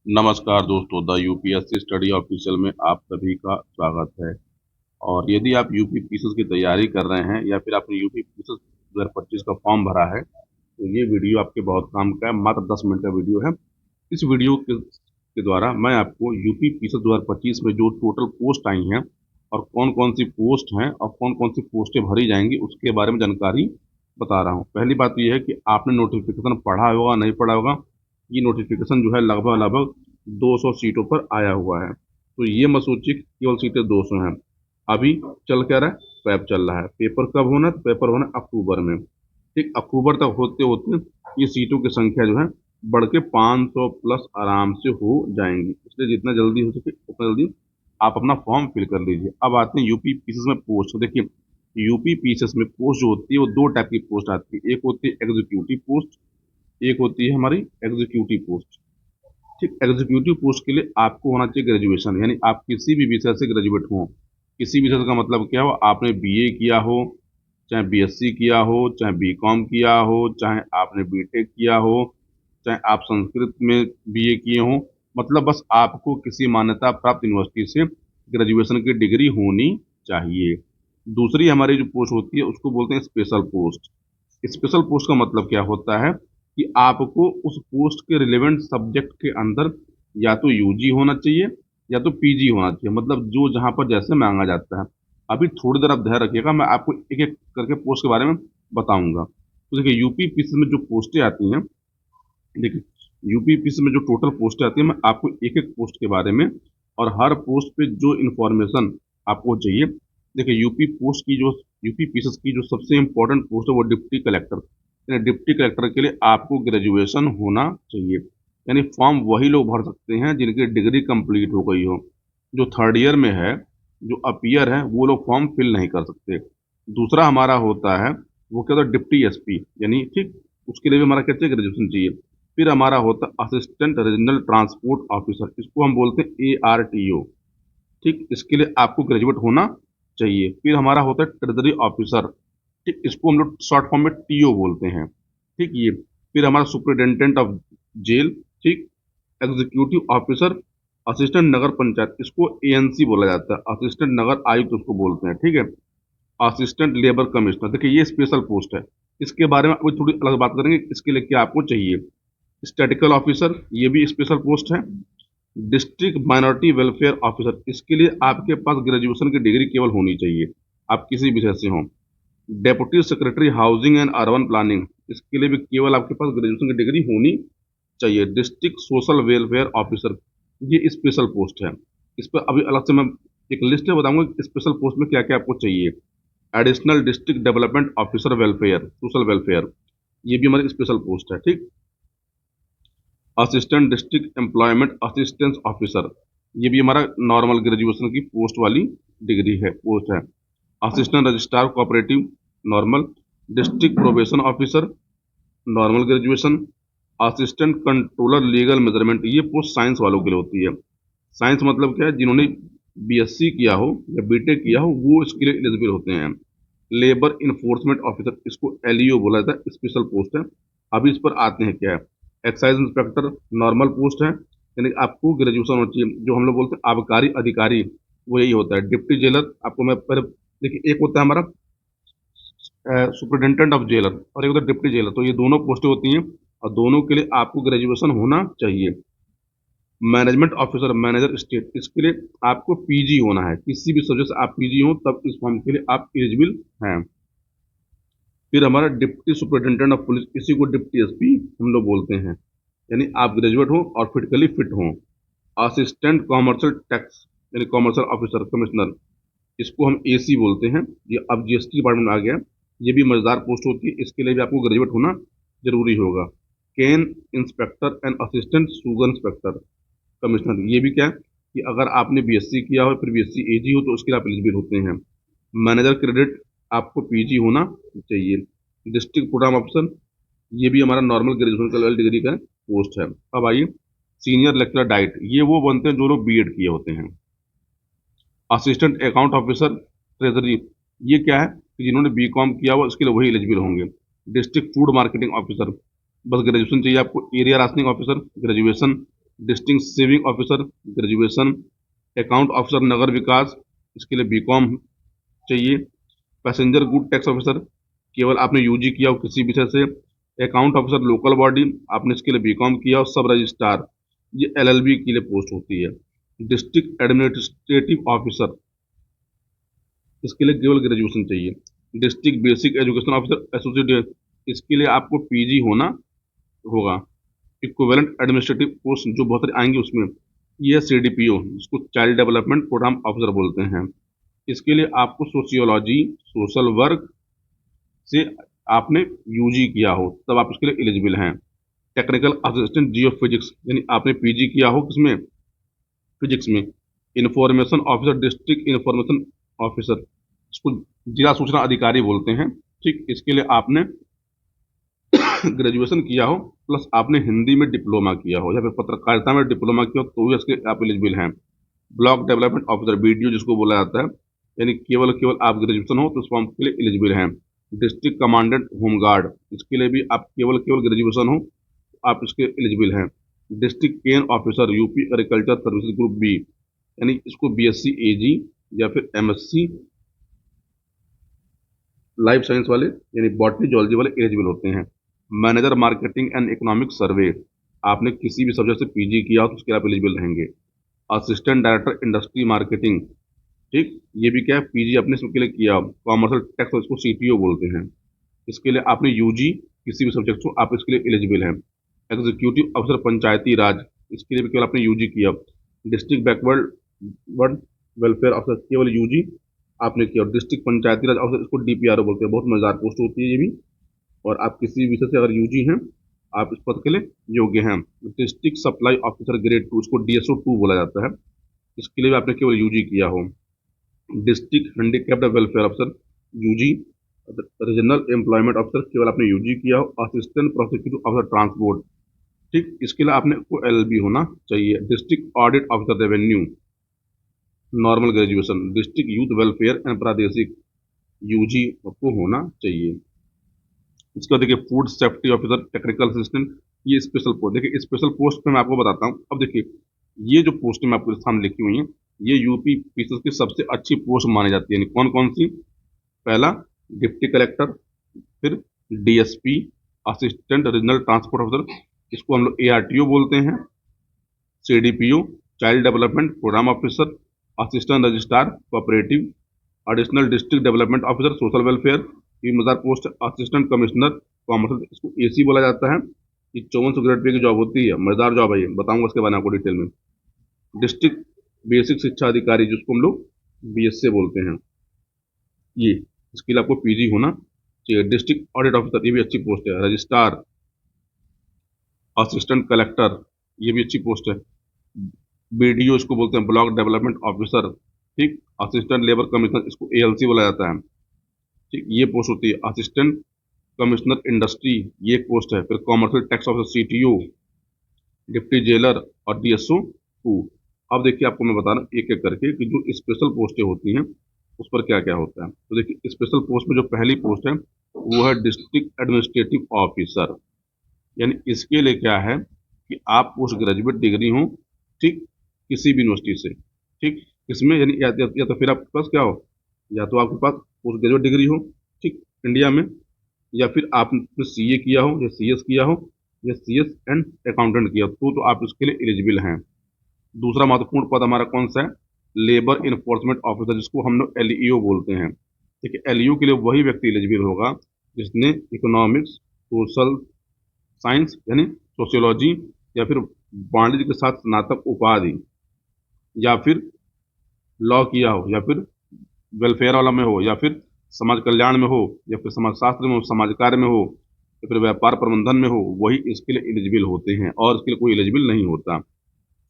नमस्कार दोस्तों, the UPSC study official में आप सभी का स्वागत है। और यदि आप यूपी पीसीएस की तैयारी कर रहे हैं या फिर आपने यूपी पीसीएस 2025 का फॉर्म भरा है, तो ये वीडियो आपके बहुत काम का है। मात्र 10 मिनट का वीडियो है। इस वीडियो के द्वारा मैं आपको यूपी पीसीएस 2025 में जो टोटल पोस्ट आई हैं और कौन कौन सी पोस्ट हैं और कौन कौन सी पोस्टें भरी जाएंगी उसके बारे में जानकारी बता रहा हूँ। पहली बात यह है कि आपने नोटिफिकेशन पढ़ा होगा नहीं पढ़ा होगा। ये नोटिफिकेशन जो है लगभग लगभग 200 सीटों पर आया हुआ है। तो ये मत सोचिए कि केवल सीटें 200 हैं। अभी चल क्या रहा है, पैप चल रहा है। पेपर कब होना है? तो पेपर होना है अक्टूबर में। ठीक, अक्टूबर तक होते होते ये सीटों की संख्या जो है बढ़ के 500 प्लस आराम से हो जाएंगी। इसलिए जितना जल्दी हो सके उतना जल्दी आप अपना फॉर्म फिल कर लीजिए। अब आते हैं यूपी पीसीएस में पोस्ट। तो देखिए, यूपी पीसीएस में पोस्ट जो होती है वो दो टाइप की पोस्ट आती है। एक होती है एग्जीक्यूटिव पोस्ट, एक होती है हमारी एग्जीक्यूटिव पोस्ट। ठीक, एग्जीक्यूटिव पोस्ट के लिए आपको होना चाहिए ग्रेजुएशन, यानी आप किसी भी विषय से ग्रेजुएट हो। किसी विषय का मतलब क्या हो, आपने बीए किया हो, चाहे बीएससी किया हो, चाहे बीकॉम किया हो, चाहे आपने बीटेक किया हो, चाहे आप संस्कृत में बीए किए हो, मतलब बस आपको किसी मान्यता प्राप्त यूनिवर्सिटी से ग्रेजुएशन की डिग्री होनी चाहिए। दूसरी हमारी जो पोस्ट होती है उसको बोलते हैं स्पेशल पोस्ट। स्पेशल पोस्ट का मतलब क्या होता है कि आपको उस पोस्ट के रिलेवेंट सब्जेक्ट के अंदर या तो यूजी होना चाहिए या तो पीजी होना चाहिए, मतलब जो जहां पर जैसे मांगा जाता है। अभी थोड़ी देर आप ध्यान रखिएगा, मैं आपको एक एक करके पोस्ट के बारे में बताऊंगा। तो देखिए, यूपी पीसी में जो पोस्टें आती हैं, देखिए यूपी पीसी में जो टोटल पोस्टें आती हैं, मैं आपको एक एक पोस्ट के बारे में और हर पोस्ट पे जो इन्फॉर्मेशन आपको चाहिए। देखिए, यूपी पीसीएस की जो सबसे इम्पोर्टेंट पोस्ट है वो डिप्टी कलेक्टर। यानी डिप्टी कलेक्टर के लिए आपको ग्रेजुएशन होना चाहिए। यानी फॉर्म वही लोग भर सकते हैं जिनकी डिग्री कंप्लीट हो गई हो। जो थर्ड ईयर में है, जो अपीयर है, वो लोग फॉर्म फिल नहीं कर सकते। दूसरा हमारा होता है, वो क्या होता है, डिप्टी एसपी। यानी ठीक, उसके लिए भी हमारा क्या चाहिए, ग्रेजुएशन चाहिए। फिर हमारा होता है असिस्टेंट रीजनल ट्रांसपोर्ट ऑफिसर, इसको हम बोलते हैं ARTO। ठीक, इसके लिए आपको ग्रेजुएट होना चाहिए। फिर हमारा होता है ट्रेजरी ऑफिसर। ठीक, इसको हम लोग शॉर्ट फॉर्म में टीओ बोलते हैं। ठीक, ये। फिर हमारा सुपरिटेंडेंट ऑफ जेल। ठीक, एग्जीक्यूटिव ऑफिसर, असिस्टेंट नगर पंचायत, इसको एएनसी बोला जाता है। असिस्टेंट नगर आयुक्त उसको बोलते हैं। ठीक है। असिस्टेंट लेबर कमिश्नर, देखिए ये स्पेशल पोस्ट है। इसके बारे में अभी थोड़ी अलग बात करेंगे, इसके लिए क्या आपको चाहिए। स्टैटिकल ऑफिसर, ये भी स्पेशल पोस्ट है। डिस्ट्रिक्ट माइनॉरिटी वेलफेयर ऑफिसर, इसके लिए आपके पास ग्रेजुएशन की डिग्री केवल होनी चाहिए, आप किसी विषय से हों। Deputy secretary housing and urban planning, इसके लिए भी केवल आपके पास ग्रेजुएशन की डिग्री होनी चाहिए। डिस्ट्रिक्ट सोशल वेलफेयर ऑफिसर, ये स्पेशल पोस्ट है। इस पर अभी अलग से मैं एक लिस्ट है बताऊंगा कि स्पेशल पोस्ट में क्या क्या आपको चाहिए। Additional district development officer welfare, social welfare, ये भी हमारी स्पेशल पोस्ट है। ठीक, assistant district employment assistance officer, ये भी हमारा नॉर्मल ग्रेजुएशन की पोस्ट वाली डिग्री है, पोस्ट है। Assistant registrar cooperative, normal. District probation officer, normal graduation. Assistant controller legal measurement, ये पोस्ट साइंस वालों के लिए होती है। साइंस मतलब क्या है, जिन्होंने बीएससी किया हो या बीटेक किया हो वो इसके लिए एलिजिबल होते हैं। लेबर इन्फोर्समेंट ऑफिसर, इसको एलईओ बोला जाता है, स्पेशल पोस्ट है। अभी इस पर आते हैं क्या है। एक्साइज इंस्पेक्टर, नॉर्मल पोस्ट है, यानी कि आपको ग्रेजुएशन होनी चाहिए। जो हम लोग बोलते हैं आबकारी अधिकारी, वो यही होता है। डिप्टी जेलर, आपको मैं पर देखिए, एक होता है हमारा सुपरिटेंडेंट ऑफ जेलर और एक होता है डिप्टी जेलर, तो ये दोनों पोस्टें होती हैं और दोनों के लिए आपको ग्रेजुएशन होना चाहिए। मैनेजमेंट ऑफिसर, मैनेजर स्टेट, इसके लिए आपको पीजी होना है। किसी भी सब्जेक्ट से आप पीजी हो तब इस फॉर्म के लिए आप एलिजिबल हैं। फिर हमारा डिप्टी सुपरिटेंडेंट ऑफ पुलिस, इसी को डिप्टी एसपी हम लोग बोलते हैं। यानी आप ग्रेजुएट हो और फिजिकली फिट हो। असिस्टेंट कॉमर्शियल टैक्स, यानी कॉमर्शियल ऑफिसर कमिश्नर, इसको हम एसी बोलते हैं। ये अब जीएसटी डिपार्टमेंट में आ गया। ये भी मजेदार पोस्ट होती है, इसके लिए भी आपको ग्रेजुएट होना जरूरी होगा। Can inspector and assistant sugar inspector commissioner, ये भी क्या है कि अगर आपने बीएससी किया हो फिर बीएससी एजी हो तो उसके लिए आप एलिजिबल होते हैं। मैनेजर क्रेडिट, आपको पीजी होना चाहिए। डिस्ट्रिक्ट प्रोग्राम ऑफिसर, ये भी हमारा नॉर्मल ग्रेजुएशन का लेवल डिग्री का पोस्ट है। अब आइए, सीनियर लेक्चरर डाइट, ये वो बनते हैं जो लोग बीएड किए होते हैं। असिस्टेंट अकाउंट ऑफिसर ट्रेजरी, ये क्या है कि जिन्होंने बीकॉम किया हुआ उसके लिए वही एलिजिबल होंगे। डिस्ट्रिक्ट फूड मार्केटिंग ऑफिसर, बस ग्रेजुएशन चाहिए आपको। Area rationing officer, graduation. District saving officer graduation, account officer नगर विकास, इसके लिए बीकॉम चाहिए। पैसेंजर गुड टैक्स ऑफिसर, केवल आपने यूजी किया हो किसी विषय से। अकाउंट ऑफिसर लोकल बॉडी, आपने इसके लिए बीकॉम किया हो। सब रजिस्ट्रार, ये एलएलबी के लिए पोस्ट होती है। डिस्ट्रिक्ट एडमिनिस्ट्रेटिव ऑफिसर, इसके लिए केवल ग्रेजुएशन चाहिए। District basic education officer associate, इसके लिए आपको पीजी होना होगा। इक्विवेलेंट एडमिनिस्ट्रेटिव पोस्ट जो बहुत सारे आएंगे उसमें, ये है सीडीपीओ, जिसको चाइल्ड डेवलपमेंट प्रोग्राम ऑफिसर बोलते हैं। इसके लिए आपको सोशियोलॉजी सोशल वर्क से आपने यूजी किया हो तब आप इसके लिए एलिजिबल हैं। टेक्निकल असिस्टेंट जियो फिजिक्स, यानी आपने पीजी किया हो किसमें, फिजिक्स में। Information officer district information officer, इसको जिला सूचना अधिकारी बोलते हैं। ठीक, इसके लिए आपने ग्रेजुएशन किया हो प्लस आपने हिंदी में डिप्लोमा किया हो या फिर पत्रकारिता में डिप्लोमा किया हो तो भी इसके आप एलिजिबल हैं। ब्लॉक डेवलपमेंट ऑफिसर बीडीओ जिसको बोला जाता है, यानी केवल केवल आप ग्रेजुएशन हो तो उस फॉर्म के लिए एलिजिबल हैं। डिस्ट्रिक्ट कमांडेंट होमगार्ड, इसके लिए भी आप केवल केवल ग्रेजुएशन हो तो आप इसके एलिजिबल हैं। District cane officer UP agriculture services group B, यानी इसको बीएससी एजी या फिर एमएससी लाइफ साइंस वाले यानी बॉटनी जूलॉजी वाले एलिजिबल होते हैं। Manager marketing and economic survey, आपने किसी भी सब्जेक्ट से पीजी किया हो तो उसके लिए आप एलिजिबल रहेंगे। असिस्टेंट डायरेक्टर इंडस्ट्री मार्केटिंग, ठीक, ये भी क्या है, पीजी अपने इसके लिए किया। कॉमर्शियल टैक्स, इसको सीटीओ बोलते हैं। इसके लिए आपने यूजी किसी भी सब्जेक्ट को आप इसके लिए एलिजिबल हैं। एग्जीक्यूटिव अफसर पंचायती राज, इसके लिए भी केवल आपने यूजी किया। डिस्ट्रिक्ट बैकवर्ड वर्ड वेलफेयर अफसर, केवल यूजी आपने किया। डिस्ट्रिक्ट पंचायती राज अफसर, इसको डीपीआरओ बोलते हैं, बहुत मजेदार पोस्ट होती है ये भी। और आप किसी विषय से अगर यूजी हैं आप इस पद के लिए योग्य हैं। डिस्ट्रिक्ट सप्लाई ऑफिसर ग्रेड 2, इसको डीएसओ 2 बोला जाता है, इसके लिए भी आपने केवल यूजी किया हो। डिस्ट्रिक्ट हैंडीकैप्ड वेलफेयर अफसर यूजी। रीजनल एम्प्लॉयमेंट अफसर, केवल आपने यूजी किया हो। असिस्टेंट प्रोसिक्यूटिव अफसर ट्रांसपोर्ट, ठीक, इसके लिए आपने को एलएलबी होना चाहिए। District audit officer revenue, normal graduation. District youth welfare and प्रादेशिक, यूजी आपको होना चाहिए। इसके बाद देखिए food safety officer technical assistant, ये स्पेशल पोस्ट। देखिए स्पेशल पोस्ट पे मैं आपको बताता हूँ। अब देखिए ये जो पोस्ट मैं आपके सामने लिखी हुई है, ये यूपी पीसीएस की सबसे अच्छी पोस्ट मानी जाती है। यानी कौन कौन सी, पहला डिप्टी कलेक्टर, फिर DSP, assistant regional transport officer, इसको हम लोग एआरटीओ बोलते हैं। CDPO child development program officer, assistant registrar cooperative, additional district development officer social welfare, ये मजेदार पोस्ट। असिस्टेंट कमिश्नर कॉमर्स, इसको एसी बोला जाता है। ये 5400 ग्रेड पे की जॉब होती है, मजेदार जॉब है ये, बताऊंगा इसके बारे में आपको डिटेल में। डिस्ट्रिक्ट बेसिक शिक्षा अधिकारी, जिसको हम लोग बीएसए बोलते हैं, ये इसके लिए आपको पीजी होना चाहिए। डिस्ट्रिक्ट ऑडिट ऑफिसर, ये भी अच्छी पोस्ट है। रजिस्ट्रार, असिस्टेंट कलेक्टर, ये भी अच्छी पोस्ट है। बीडीओ इसको बोलते हैं, ब्लॉक डेवलपमेंट ऑफिसर, ठीक। असिस्टेंट लेबर कमिश्नर, इसको एएलसी बोला जाता है, ठीक, ये पोस्ट होती है। असिस्टेंट कमिश्नर इंडस्ट्री, ये एक पोस्ट है। फिर commercial tax officer CTO, deputy jailer और डीएसओ 2। अब देखिए आपको मैं बता रहा हूँ एक एक करके कि जो स्पेशल पोस्टें होती हैं उस पर क्या क्या होता है। तो देखिए स्पेशल पोस्ट में जो पहली पोस्ट है वो है डिस्ट्रिक्ट एडमिनिस्ट्रेटिव ऑफिसर। यानी इसके लिए क्या है कि आप पोस्ट ग्रेजुएट डिग्री हो, ठीक, किसी भी यूनिवर्सिटी से, ठीक, इसमें यानी या तो फिर आपके पास क्या हो, या तो आपके पास पोस्ट ग्रेजुएट डिग्री हो, ठीक, इंडिया में, या फिर आपने सीए किया हो या सीएस किया हो या सीएस एंड अकाउंटेंट किया तो आप इसके लिए एलिजिबल हैं। दूसरा महत्वपूर्ण पद हमारा कौन सा है, लेबर इन्फोर्समेंट ऑफिसर, जिसको हम लोग एलईओ बोलते हैं। ठीक है, एलईओ के लिए वही व्यक्ति एलिजिबल होगा जिसने इकोनॉमिक्स, सोशल साइंस यानी सोशियोलॉजी या फिर वाणिज्य के साथ स्नातक उपाधि या फिर लॉ किया हो या फिर वेलफेयर वाला में हो या फिर समाज कल्याण में हो या फिर समाज शास्त्र में हो, समाज कार्य में हो या फिर व्यापार प्रबंधन में हो, वही इसके लिए एलिजिबल होते हैं और इसके लिए कोई एलिजिबल नहीं होता।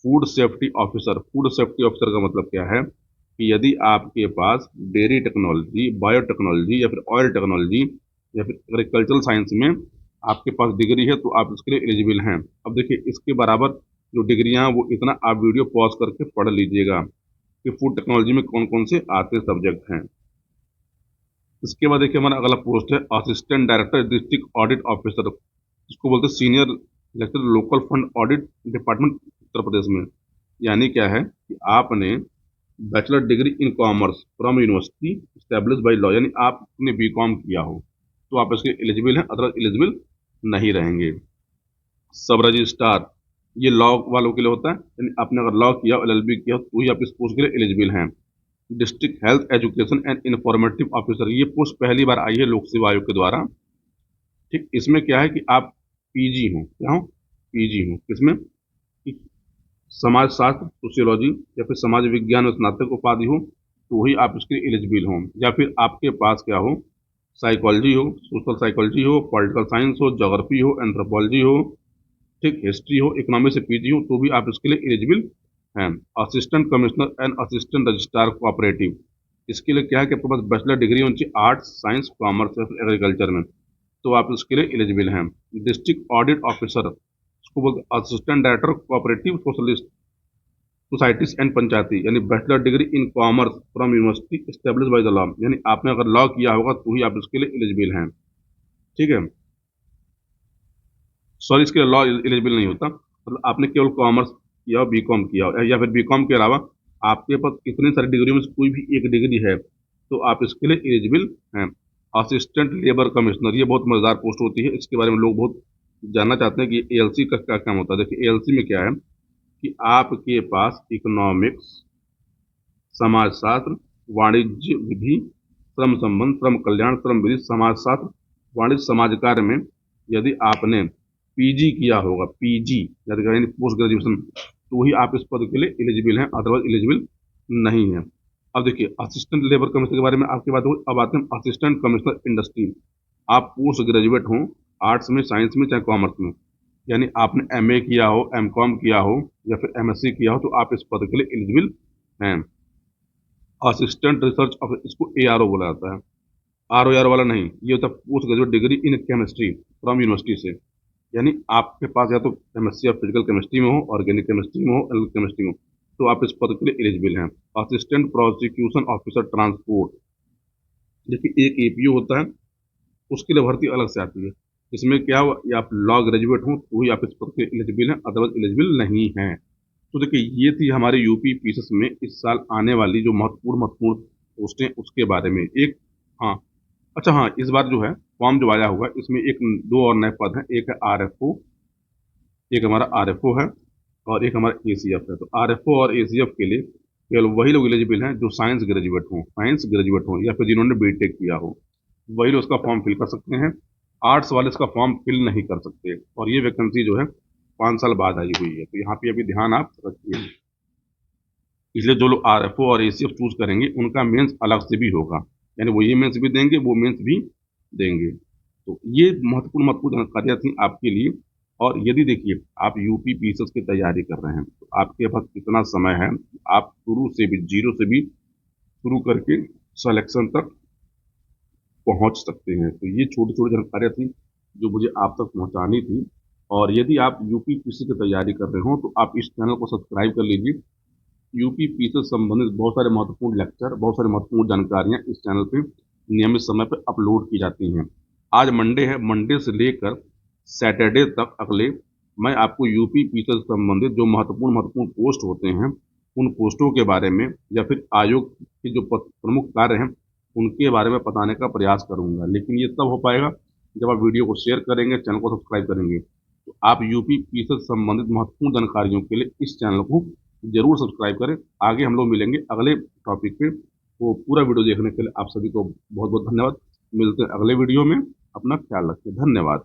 Food safety officer, food safety officer का मतलब क्या है कि यदि आपके पास डेयरी टेक्नोलॉजी, बायोटेक्नोलॉजी या फिर ऑयल टेक्नोलॉजी या फिर एग्रीकल्चरल साइंस में आपके पास डिग्री है तो आप इसके लिए एलिजिबल हैं। अब देखिए इसके बराबर जो डिग्रियां वो इतना आप वीडियो पॉज करके पढ़ लीजिएगा कि फूड टेक्नोलॉजी में कौन कौन से आते सब्जेक्ट हैं। इसके बाद देखिए हमारा अगला पोस्ट है assistant director district audit officer, इसको बोलते हैं senior lecture local fund audit department Uttar Pradesh में। यानी क्या है कि आपने bachelor degree in commerce from university establish by law, यानी आपने बीकॉम किया हो तो आप इसके एलिजिबल हैं, अदरवाइज एलिजिबल नहीं रहेंगे। सब रजिस्ट्रार, ये लॉ वालों के लिए होता है, यानी आपने अगर लॉ किया एलएलबी किया तो ही आप इस पोस्ट के लिए एलिजिबल हैं। District health education and informative officer, ये पोस्ट पहली बार आई है लोक सेवा आयोग के द्वारा। ठीक, इसमें क्या है कि आप पीजी हो, क्या हो, पीजी हो किसमें, कि समाज शास्त्र सोशियोलॉजी या फिर समाज विज्ञान में स्नातक उपाधि हो तो ही आप इसके एलिजिबल हो, या फिर आपके पास क्या हो, साइकोलॉजी हो, सोशल साइकोलॉजी हो, पॉलिटिकल साइंस हो, ज्योग्राफी हो, एंथ्रोपोलॉजी हो, ठीक, हिस्ट्री हो, इकोनॉमी से पीजी हो तो भी आप इसके लिए एलिजिबल हैं। Assistant commissioner and assistant registrar cooperative, इसके लिए क्या है कि आपके पास बैचलर डिग्री होनी चाहिए आर्ट्स साइंस कॉमर्स या फिर एग्रीकल्चर में, तो आप इसके लिए एलिजिबल हैं। डिस्ट्रिक्ट ऑडिट ऑफिसर, इसको बोलते हैं assistant director cooperative socialist societies and पंचायती, यानी bachelor degree in commerce from university establish by the law, यानी आपने अगर लॉ किया होगा तो ही आप इसके लिए एलिजिबल हैं। ठीक है, सॉरी, इसके लिए लॉ एलिजिबल नहीं होता, मतलब आपने केवल कॉमर्स किया हो, बीकॉम किया हो, या फिर बीकॉम के अलावा आपके पास इतनी सारी डिग्रियों में से कोई भी एक डिग्री है तो आप इसके लिए एलिजिबल हैं। असिस्टेंट लेबर कमिश्नर, ये बहुत मजेदार पोस्ट होती है, इसके बारे में लोग बहुत जानना चाहते हैं कि एएलसी का क्या काम होता है। देखिए एएलसी में क्या है कि आपके पास इकोनॉमिक्स, समाजशास्त्र, वाणिज्य विधि, श्रम संबंध, श्रम कल्याण, श्रम विधि, समाजशास्त्र, वाणिज्य समाज कार्य में यदि आपने पीजी किया होगा, पीजी यानी पोस्ट ग्रेजुएशन, तो ही आप इस पद के लिए एलिजिबल हैं, अदरवाइज एलिजिबल नहीं है। अब देखिए असिस्टेंट लेबर कमिश्नर के बारे में आपकी बात हुई, अब आते हैं असिस्टेंट कमिश्नर इंडस्ट्री। आप पोस्ट ग्रेजुएट हो आर्ट्स में, साइंस में, चाहे कॉमर्स में, यानी आपने एमए किया हो, एमकॉम किया हो या फिर एमएससी किया हो तो आप इस पद के लिए एलिजिबल हैं। असिस्टेंट रिसर्च ऑफिसर, इसको एआरओ बोला जाता है, आरओ वाला नहीं, ये होता है post graduate degree in chemistry from university से, यानी आपके पास या तो एमएससी ऑफ फिजिकल केमिस्ट्री में हो, ऑर्गेनिक केमिस्ट्री में हो, एलिकल केमिस्ट्री में हो, तो आप इस पद के लिए एलिजिबल हैं। असिस्टेंट प्रोसिक्यूशन ऑफिसर ट्रांसपोर्ट, देखिए एक एपीओ होता है, उसके लिए भर्ती अलग से आती है। इसमें क्या हुआ, या आप लॉ ग्रेजुएट हो तो ही आप इस पद के एलिजिबल हैं, अदरवाइज एलिजिबल नहीं है। तो देखिए ये थी हमारे यूपी पीसीएस में इस साल आने वाली जो महत्वपूर्ण महत्वपूर्ण पोस्टें उसके बारे में। एक, हाँ, अच्छा हाँ, इस बार जो है फॉर्म जो आया हुआ है इसमें एक दो और नए पद हैं, एक है आरएफओ, एक हमारा आरएफओ है और एक हमारा एसीएफ है। तो आरएफओ और एसीएफ के लिए केवल वही लोग एलिजिबल हैं जो साइंस ग्रेजुएट हों, साइंस ग्रेजुएट हों या फिर जिन्होंने बीटेक किया हो, वही लोग उसका फॉर्म फिल कर सकते हैं। आर्ट्स वाले इसका फॉर्म फिल नहीं कर सकते, और ये वैकेंसी जो है 5 साल बाद आई हुई है, तो यहाँ पे अभी ध्यान आप रखिए। इसलिए जो लोग आरएफओ और एसीएफ चूज करेंगे उनका मेंस अलग से भी होगा, यानी वो ये मेंस भी देंगे, वो मेंस भी देंगे। तो ये महत्वपूर्ण महत्वपूर्ण जानकारियां थी आपके लिए। और यदि देखिए आप यूपी पीसीएस की तैयारी कर रहे हैं तो आपके पास इतना समय है, आप शुरू से भी जीरो से भी शुरू करके सिलेक्शन तक पहुंच सकते हैं। तो ये छोटी छोटी जानकारियां थी जो मुझे आप तक पहुंचानी थी। और यदि आप यूपी पीसीएस की तैयारी कर रहे हो तो आप इस चैनल को सब्सक्राइब कर लीजिए। यूपी पीसीएस से संबंधित बहुत सारे महत्वपूर्ण लेक्चर, बहुत सारी महत्वपूर्ण जानकारियां इस चैनल पे नियमित समय पर अपलोड की जाती हैं। आज मंडे है, मंडे से लेकर सैटरडे तक अगले मैं आपको यूपी पीसीएस से संबंधित जो महत्वपूर्ण महत्वपूर्ण पोस्ट होते हैं उन पोस्टों के बारे में या फिर आयोग के जो प्रमुख कार्य हैं उनके बारे में बताने का प्रयास करूंगा। लेकिन ये तब हो पाएगा जब आप वीडियो को शेयर करेंगे, चैनल को सब्सक्राइब करेंगे। तो आप यूपी पीसीएस से संबंधित महत्वपूर्ण जानकारियों के लिए इस चैनल को जरूर सब्सक्राइब करें। आगे हम लोग मिलेंगे अगले टॉपिक पे, तो पूरा वीडियो देखने के लिए आप सभी को बहुत बहुत धन्यवाद। मिलते हैं अगले वीडियो में, अपना ख्याल रखिए, धन्यवाद।